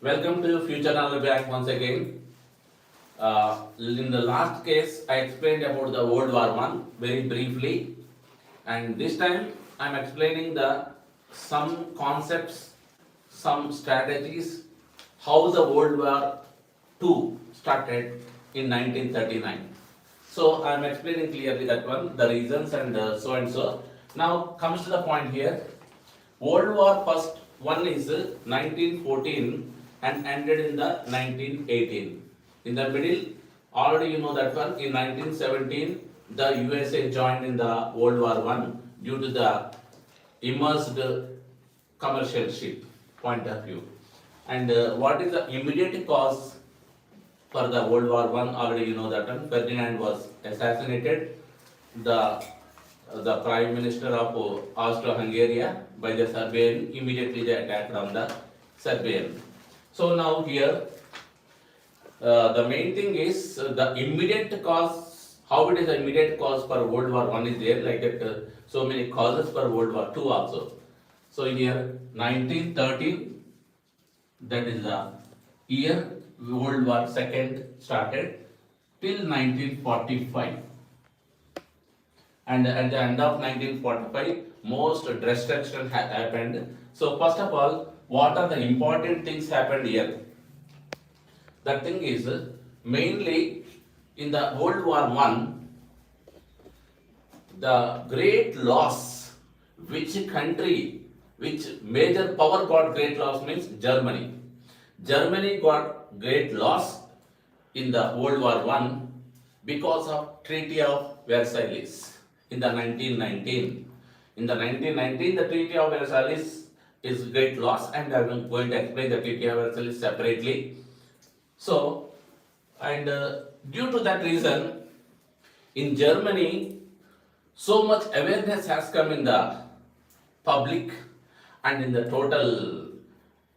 Welcome to Future Knowledge Back once again. In the last case, I explained about the World War One very briefly, and this time I am explaining the some concepts, some strategies, how the World War Two started in 1939. So I am explaining clearly that one, the reasons and so. Now comes to the point here. World War first one is 1914 and ended in the 1918. In the middle, already you know that one. In 1917, the USA joined in the World War One due to the immersed commercial ship point of view. And what is the immediate cause for the World War One? Already you know that one. Ferdinand was assassinated. The Prime Minister of Austro-Hungary by the Serbian. Immediately they attacked on the Serbian. So now here the main thing is the immediate cause. How it is the immediate cause for World War One is there like that. So many causes for World War Two also. So here 1913, that is the year World War Second started till 1945. And at the end of 1945, most destruction happened. So first of all, what are the important things happened here? The thing is, mainly in the World War One, the great loss, which country, which major power got great loss means Germany. Germany got great loss in the World War One because of Treaty of Versailles in the 1919. In the 1919, the Treaty of Versailles is great loss, and I am going to explain the Treaty of Versailles separately. So, and due to that reason, in Germany, so much awareness has come in the public and in the total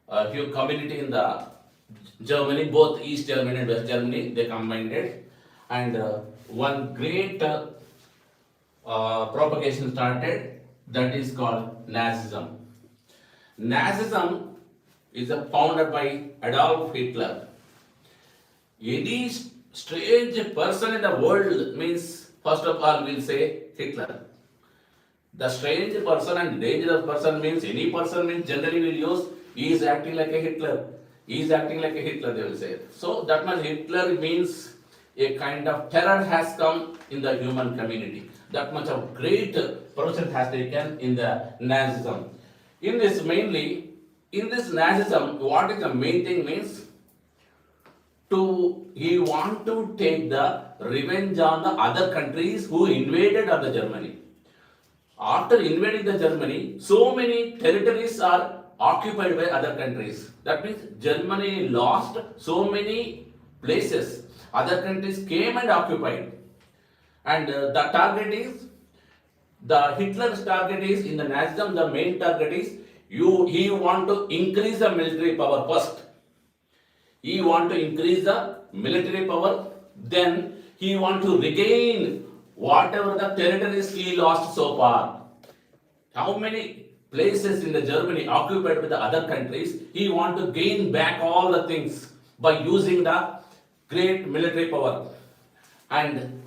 community in the Germany, both East Germany and West Germany, they combined it, and one great propagation started, that is called Nazism. Nazism is founded by Adolf Hitler. Any strange person in the world means, first of all, we'll say Hitler. The strange person and dangerous person means any person means generally we'll use he is acting like a Hitler. He is acting like a Hitler, they will say. So that much Hitler means a kind of terror has come in the human community. That much of great process has taken in the Nazism. In this mainly, in this Nazism, what is the main thing means? He want to take the revenge on the other countries who invaded on the Germany. After invading the Germany, so many territories are occupied by other countries. That means Germany lost so many places. Other countries came and occupied. And the target is, the Hitler's target is, in the Nazism, the main target is, he want to increase the military power first. He want to increase the military power, then he want to regain whatever the territories he lost so far. How many places in the Germany occupied by the other countries, he want to gain back all the things by using the great military power. And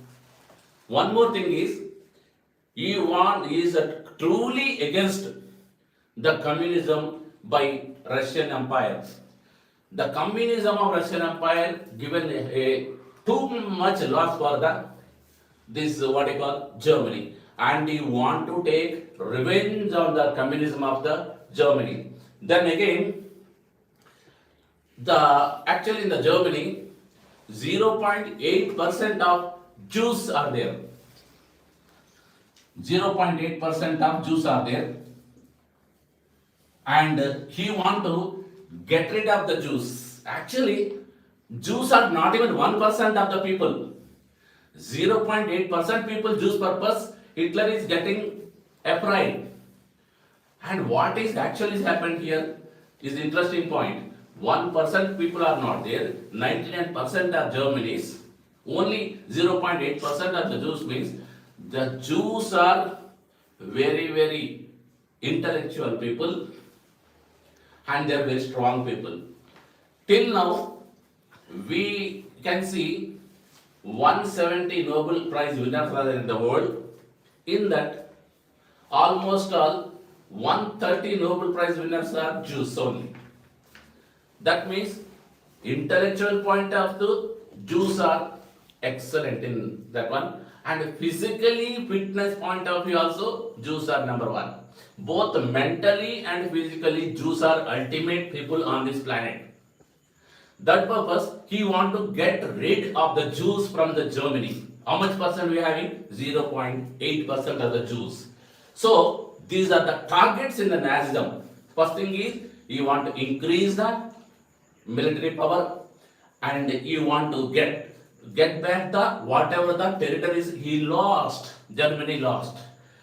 one more thing is, he is truly against the communism by Russian Empire. The communism of Russian Empire given a too much loss for this what you call Germany, and he want to take revenge on the communism of the Germany. Then again, actually in the Germany, 0.8% of Jews are there. 0.8% of Jews are there, and he want to get rid of the Jews. Actually, Jews are not even 1% of the people. 0.8% people Jews purpose, Hitler is getting afraid. And what is actually happened here is interesting point. 1% people are not there, 99% are Germany's. Only 0.8% of the Jews means the Jews are very, very intellectual people and they are very strong people. Till now, we can see 170 Nobel Prize winners are in the world. In that, almost all 130 Nobel Prize winners are Jews only. That means, intellectual point of view, Jews are excellent in that one, and physically fitness point of view also, Jews are number one. Both mentally and physically, Jews are ultimate people on this planet. That purpose, he want to get rid of the Jews from the Germany. How much percent we having? 0.8% of the Jews. So these are the targets in the Nazism. First thing is, you want to increase the military power, and you want to get back the whatever the territories he lost, Germany lost.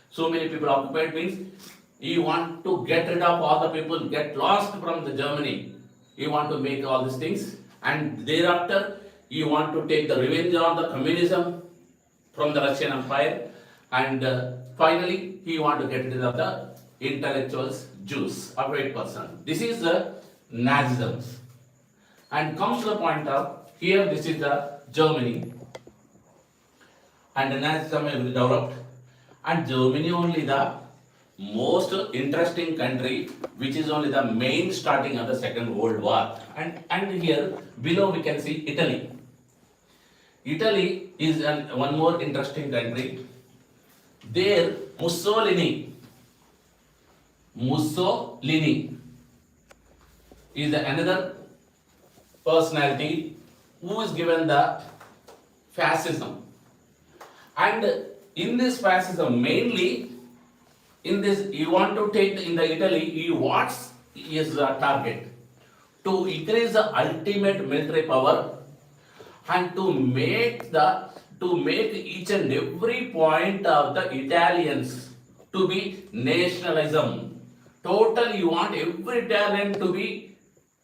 So many people occupied means you want to get rid of all the people get lost from the Germany. You want to make all these things, and thereafter you want to take the revenge on the communism from the Russian Empire, and finally he want to get rid of the intellectuals, Jews, of 8%. This is the Nazism. And comes to the point of here, this is the Germany, and the Nazism is developed, and Germany only the most interesting country, which is only the main starting of the Second World War. And here below we can see Italy. Italy is one more interesting country. There Mussolini is another personality who is given the fascism. And in this fascism, mainly in this, you want to take in the Italy, what's is the target? To increase the ultimate military power, and to make each and every point of the Italians to be nationalism. Totally, you want every Italian to be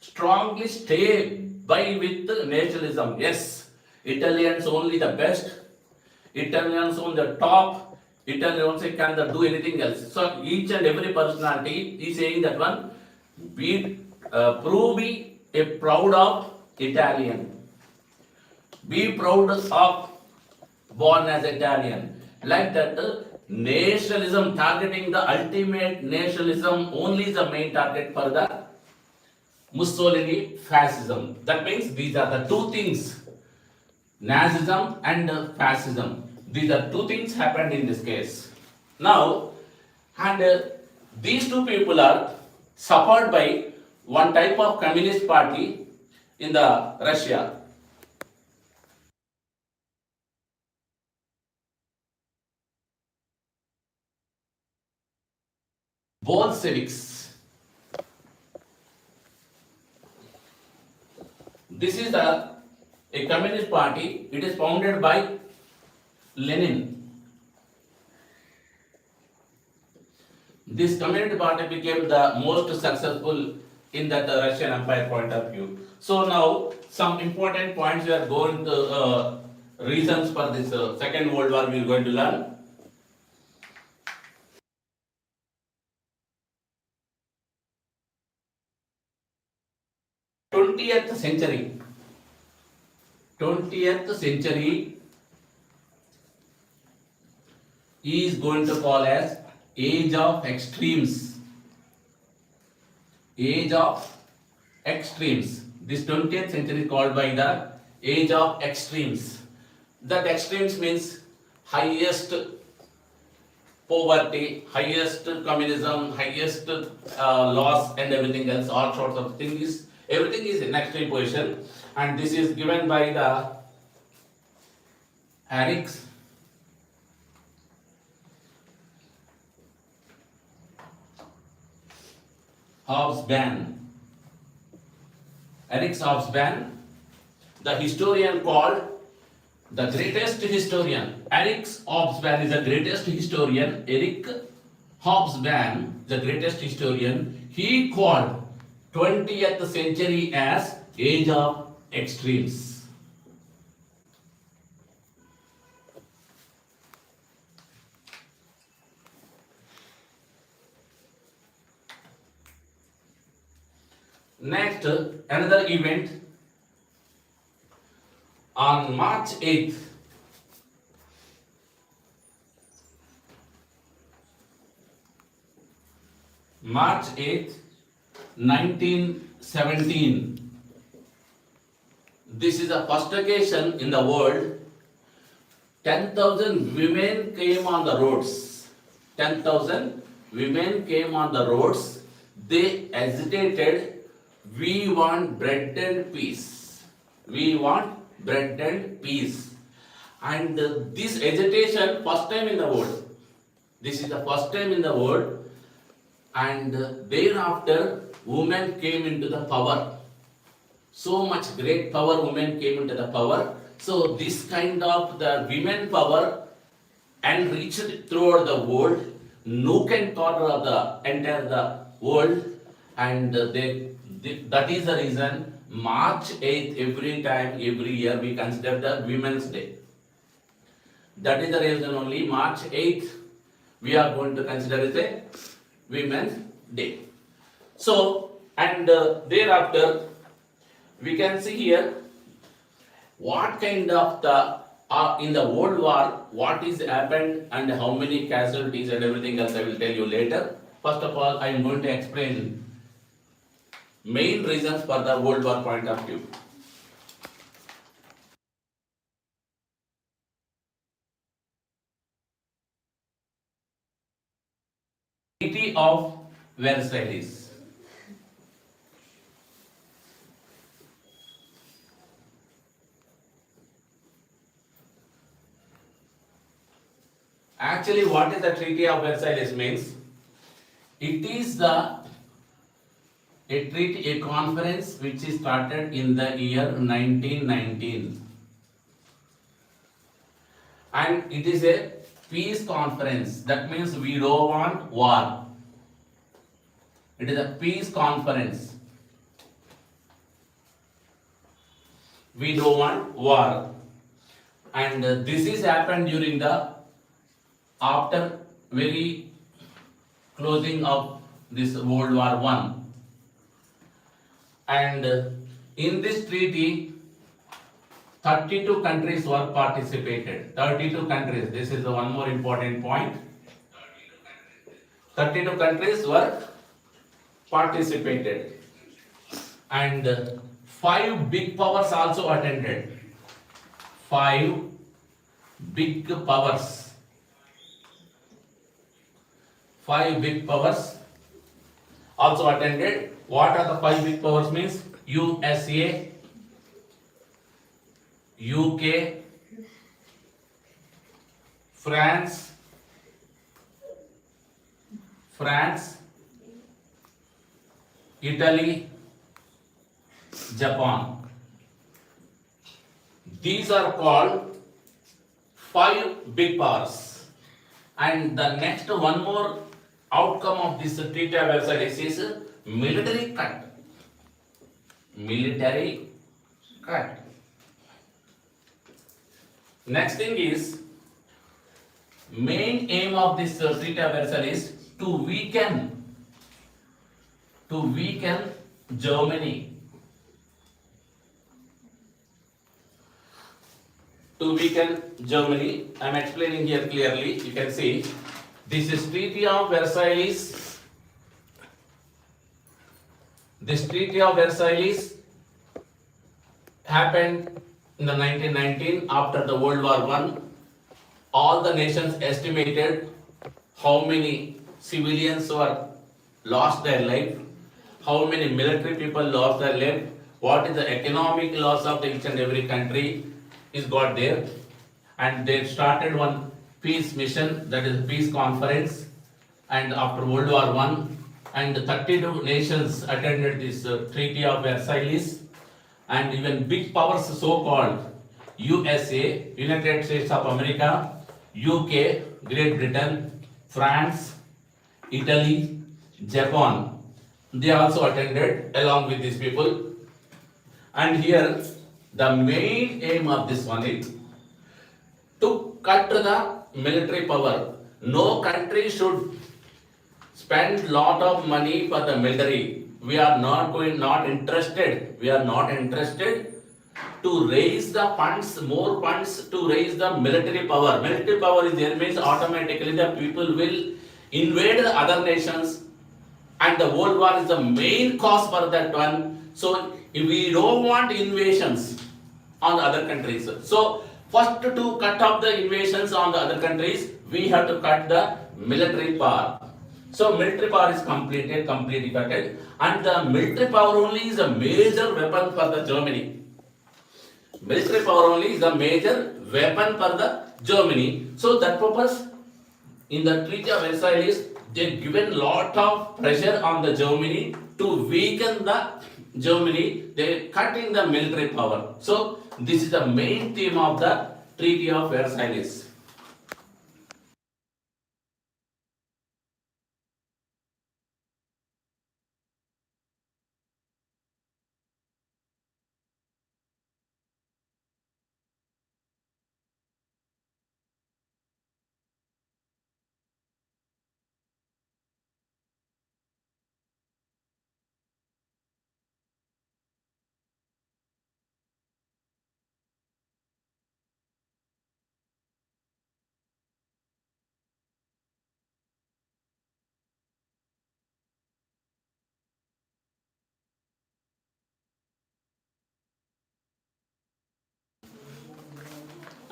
strongly stay by with nationalism. Yes, Italians only the best. Italians on the top. Italians can do anything else. So each and every personality is saying that one, be a proud of Italian. Be proud of born as Italian. Like that, nationalism targeting the ultimate nationalism only is the main target for the Mussolini fascism. That means these are the two things, Nazism and fascism. These are two things happened in this case. Now, and these two people are supported by one type of communist party in the Russia. Bolsheviks. This is a communist party. It is founded by Lenin. This communist party became the most successful in that Russian Empire point of view. So now some important points we are going to reasons for this Second World War we are going to learn. 20th century. 20th century is going to call as age of extremes. Age of extremes. This 20th century is called by the age of extremes. That extremes means highest poverty, highest communism, highest loss and everything else, all sorts of things. Everything is in extreme position, and this is given by the Erich Hobsbawm. Erich Hobsbawm, the historian called the greatest historian. Erich Hobsbawm is the greatest historian. Erich Hobsbawm, the greatest historian, he called 20th century as age of extremes. Next, another event on March 8th. March 8th, 1917. This is the first occasion in the world 10,000 women came on the roads. 10,000 women came on the roads. They agitated, we want bread and peace. We want bread and peace. And this agitation, first time in the world. This is the first time in the world. And thereafter, women came into the power. So much great power, women came into the power. So this kind of the women power enriched throughout the world, nook and corner of the entire the world, and that is the reason March 8th every time, every year we consider the Women's Day. That is the reason only March 8th we are going to consider as a Women's Day. So, and thereafter we can see here what kind of the in the World War, what is happened and how many casualties and everything else I will tell you later. First of all, I am going to explain main reasons for the World War point of view. Treaty of Versailles. Actually, what is the Treaty of Versailles means? It is a treaty, a conference which is started in the year 1919, and it is a peace conference. That means we don't want war. It is a peace conference. We don't want war, and this is happened during the after very closing of this World War I. And in this treaty, 32 countries were participated. 32 countries. This is the one more important point. 32 countries were participated. And 5 big powers also attended. 5 big powers. 5 big powers also attended. What are the 5 big powers means? USA, UK, France, Italy, Japan. These are called 5 big powers. And the next one more outcome of this Treaty of Versailles is military cut. Military cut. Next thing is, main aim of this Treaty of Versailles is to weaken Germany. To weaken Germany. I am explaining here clearly. You can see this is Treaty of Versailles. This Treaty of Versailles happened in the 1919 after the World War I. All the nations estimated how many civilians were lost their life, how many military people lost their life, what is the economic loss of each and every country is got there. And they started one peace mission, that is peace conference, and after World War I, and 32 nations attended this Treaty of Versailles, and even big powers so called USA, United States of America, UK, Great Britain, France, Italy, Japan, they also attended along with these people. And here the main aim of this one is to cut the military power. No country should spend lot of money for the military. We are not interested. We are not interested to raise the funds, more funds to raise the military power. Military power is there means automatically the people will invade the other nations, and the world war is the main cause for that one. So if we don't want invasions on the other countries. So first to cut off the invasions on the other countries, we have to cut the military power. So military power is completely cutted, and the military power only is a major weapon for the Germany. Military power only is a major weapon for the Germany. So that purpose, in the Treaty of Versailles, they given lot of pressure on the Germany to weaken the Germany. They cutting the military power. So this is the main theme of the Treaty of Versailles.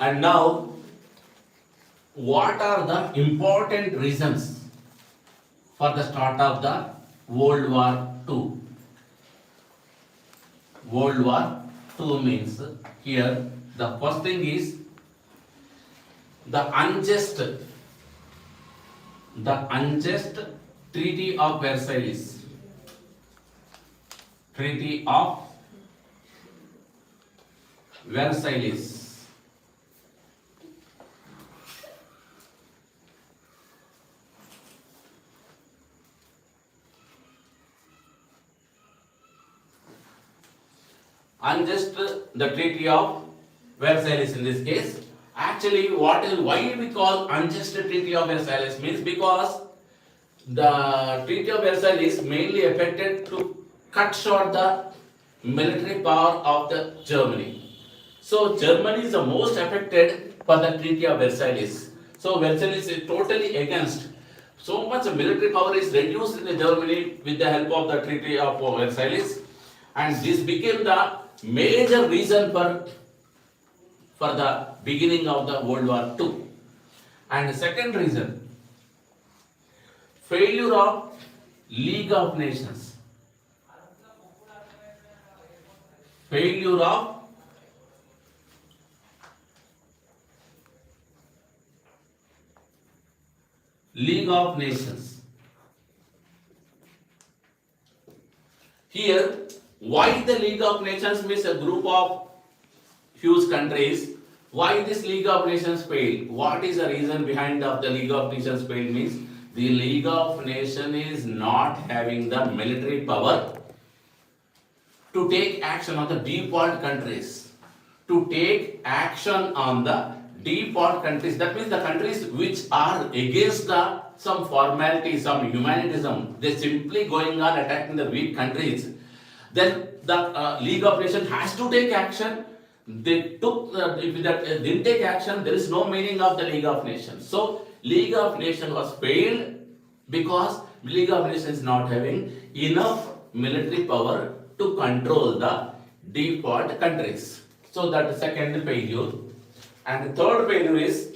And now, what are the important reasons for the start of the World War II? World War II means here the first thing is the unjust Treaty of Versailles. Treaty of Versailles. Unjust, the Treaty of Versailles in this case. Actually, why we call unjust Treaty of Versailles means because the Treaty of Versailles is mainly affected to cut short the military power of the Germany. So Germany is the most affected for the Treaty of Versailles. So Versailles is totally against. So much military power is reduced in the Germany with the help of the Treaty of Versailles, and this became the major reason for the beginning of the World War II. And the second reason, failure of League of Nations. Failure of League of Nations. Here, why the League of Nations means a group of huge countries? Why this League of Nations failed? What is the reason behind of the League of Nations failed means the League of Nations is not having the military power to take action on the default countries. To take action on the default countries. That means the countries which are against the some formality, some humanism, they simply going on attacking the weak countries. Then the League of Nations has to take action. They took, if that didn't take action, there is no meaning of the League of Nations. So League of Nations was failed because League of Nations is not having enough military power to control the default countries. So that is second failure. And the third failure is,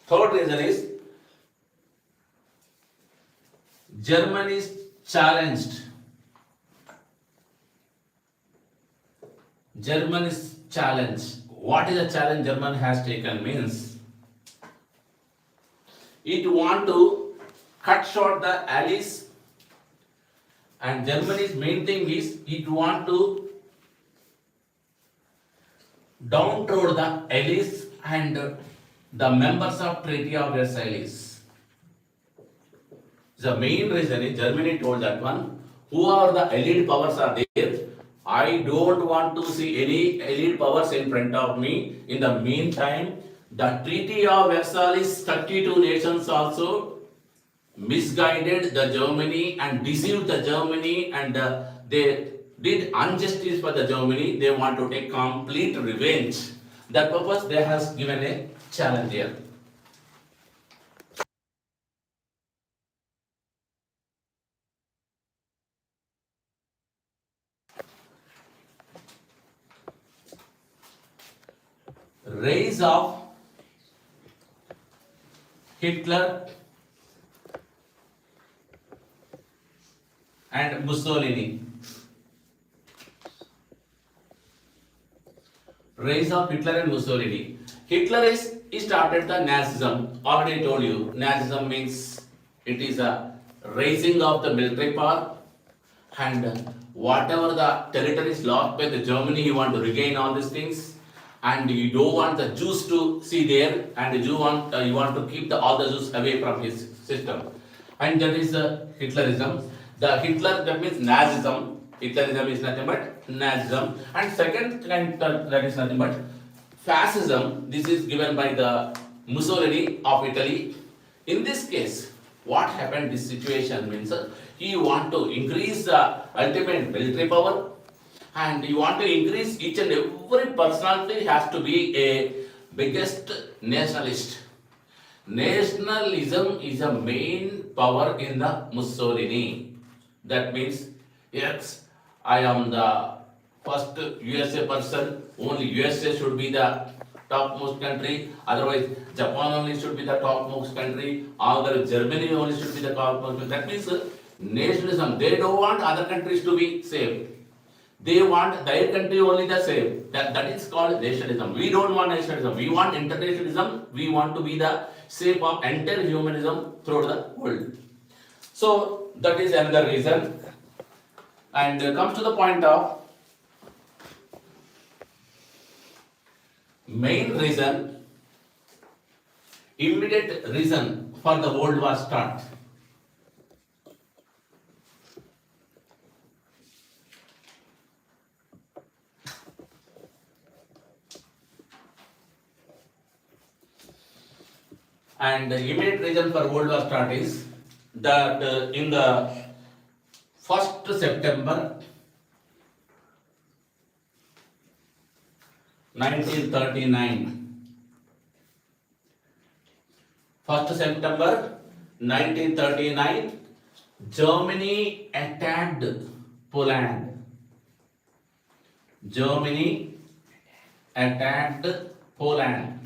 third reason is Germany is challenged. Germany is challenged. What is the challenge Germany has taken means it want to cut short the allies, and Germany's main thing is it want to downtrod the allies and the members of Treaty of Versailles. The main reason is Germany told that one, whoever the elite powers are there, I don't want to see any elite powers in front of me. In the meantime, The Treaty of Versailles 32 nations also misguided the Germany and deceived the Germany, and they did injustice for the Germany. They want to take complete revenge. That purpose they has given a challenge here. Rise of Hitler and Mussolini. Rise of Hitler and Mussolini. He started the Nazism. Already told you, Nazism means it is a raising of the military power, and whatever the territories lost by the Germany, you want to regain all these things, and you don't want the Jews to see there, and you want to keep all the Jews away from his system, and that is the Hitlerism. The Hitler, that means Nazism. Hitlerism is nothing but Nazism, and second kind that is nothing but fascism. This is given by the Mussolini of Italy. In this case, what happened? This situation means he want to increase the ultimate military power, and you want to increase each and every personality has to be a biggest nationalist. Nationalism is a main power in the Mussolini. That means, yes, I am the first USA person, only USA should be the topmost country, otherwise Japan only should be the topmost country, other Germany only should be the topmost country. That means nationalism. They don't want other countries to be safe. They want their country only the same. That is called nationalism. We don't want nationalism. We want internationalism. We want to be the shape of entire humanism throughout the world. So that is another reason. And comes to the point of main reason, immediate reason for the World War start. And the immediate reason for World War start is that in the 1st September 1939, 1st September 1939, Germany attacked Poland. Germany attacked Poland.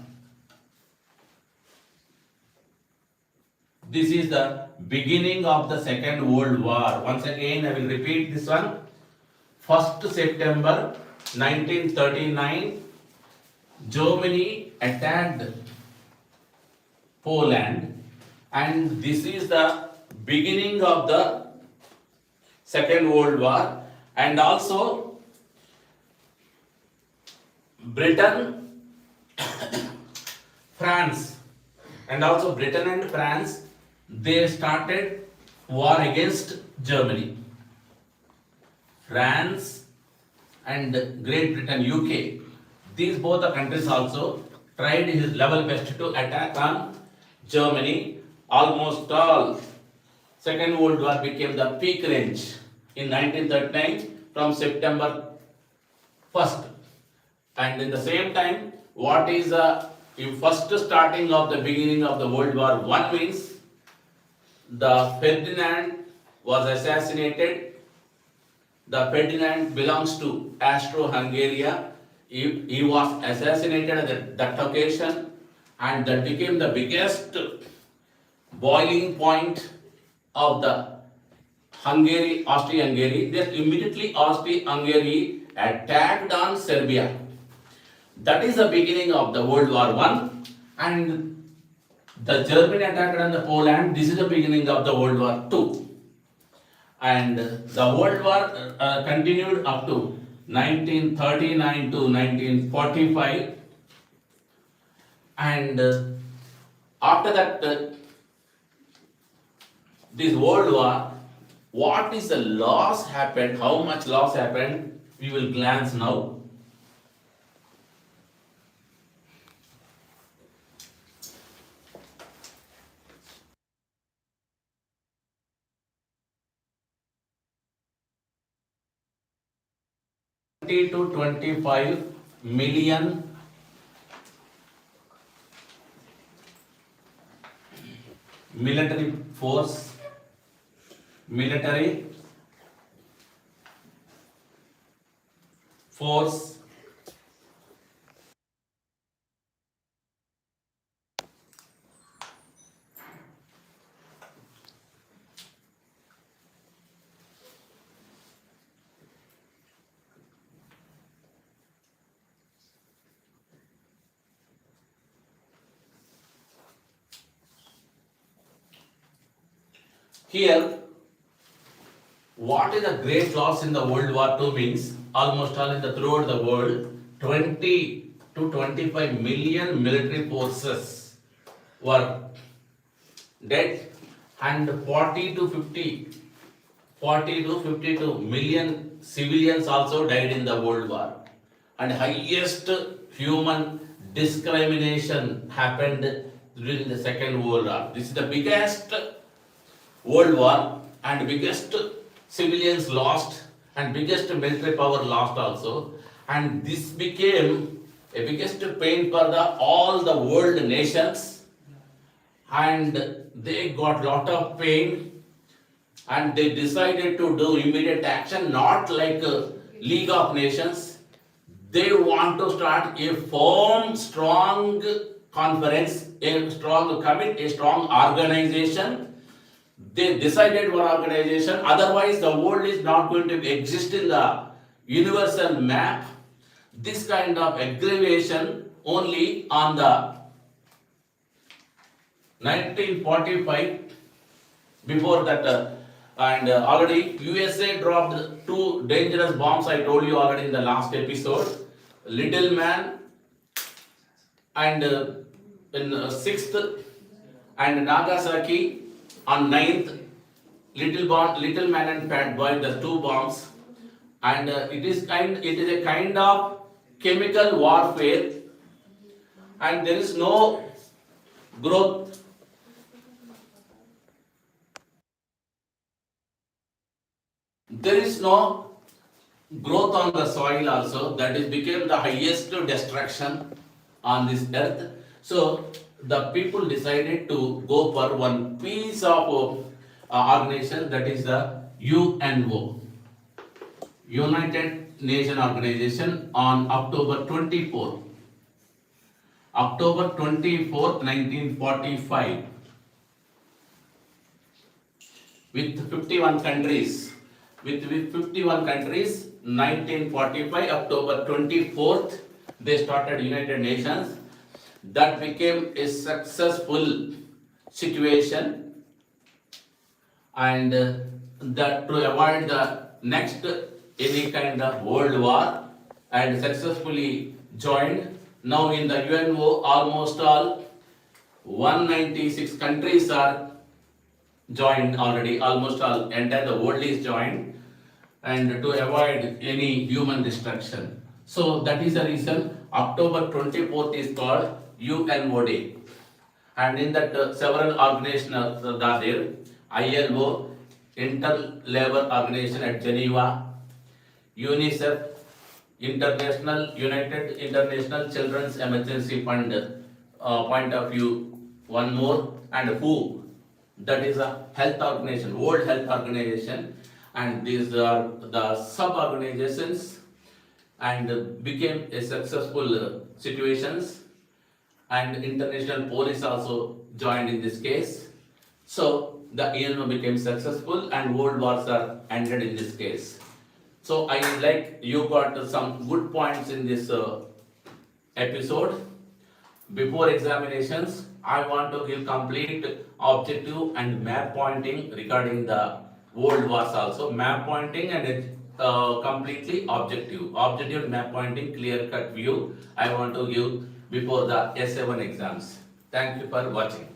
This is the beginning of the Second World War. Once again, I will repeat this one. 1st September 1939, Germany attacked Poland, and this is the beginning of the Second World War. And also Britain, France, and also Britain and France, they started war against Germany. France and Great Britain, UK, these both the countries also tried his level best to attack on Germany. Almost all Second World War became the peak range in 1939 from September 1st. And in the same time, what is the first starting of the beginning of the World War I means the Ferdinand was assassinated. The Ferdinand belongs to Austro-Hungary. He was assassinated at that occasion, and that became the biggest boiling point of the Austria-Hungary. Then immediately Austria-Hungary attacked on Serbia. That is the beginning of the World War I, and the Germany attacked on the Poland. This is the beginning of the World War II, and the World War continued up to 1939 to 1945, and after that, this World War, what is the loss happened? How much loss happened? We will glance now. 20 to 25 million military force, military force here. What is a great loss in the World War II means almost all in the throughout the world 20 to 25 million military forces were dead and 40 to 52 million civilians also died in the World War, and highest human discrimination happened during the Second World War. This is the biggest World War and biggest civilians lost and biggest military power lost also, and this became a biggest pain for all the world nations, and they got lot of pain and they decided to do immediate action, not like League of Nations. They want to start a firm, strong conference, a strong committee, a strong organization. They decided one organization, otherwise the world is not going to exist in the universal map. This kind of aggravation only on the 1945, before that, and already USA dropped two dangerous bombs, I told you already in the last episode. Little Man and in 6th, and Nagasaki on 9th, Little Man and Fat Boy, the two bombs, and it is a kind of chemical warfare, and there is no growth. There is no growth on the soil also. That is became the highest destruction on this earth. So the people decided to go for one piece of organization, that is the UNO, United Nations Organization, on October 24th, 1945, with 51 countries. With 51 countries, 1945, October 24th, they started United Nations. That became a successful situation, and that to avoid the next any kind of world war, and successfully joined. Now in the UNO, almost all 196 countries are joined already, almost all entire the world is joined, and to avoid any human destruction. So that is the reason October 24th is called UNO Day. And in that several organizations are there: ILO, Inter-Labour Organization at Geneva, UNICEF, International Children's Emergency Fund, point of view, one more, and WHO, that is a health organization, World Health Organization, and these are the sub-organizations, and became a successful situations, and international police also joined in this case. So the UNO became successful and world wars are ended in this case. So I like you got some good points in this episode. Before examinations, I want to give complete objective and map pointing regarding the world wars also. Map pointing and completely objective. Objective map pointing, clear cut view I want to give before the S7 exams. Thank you for watching.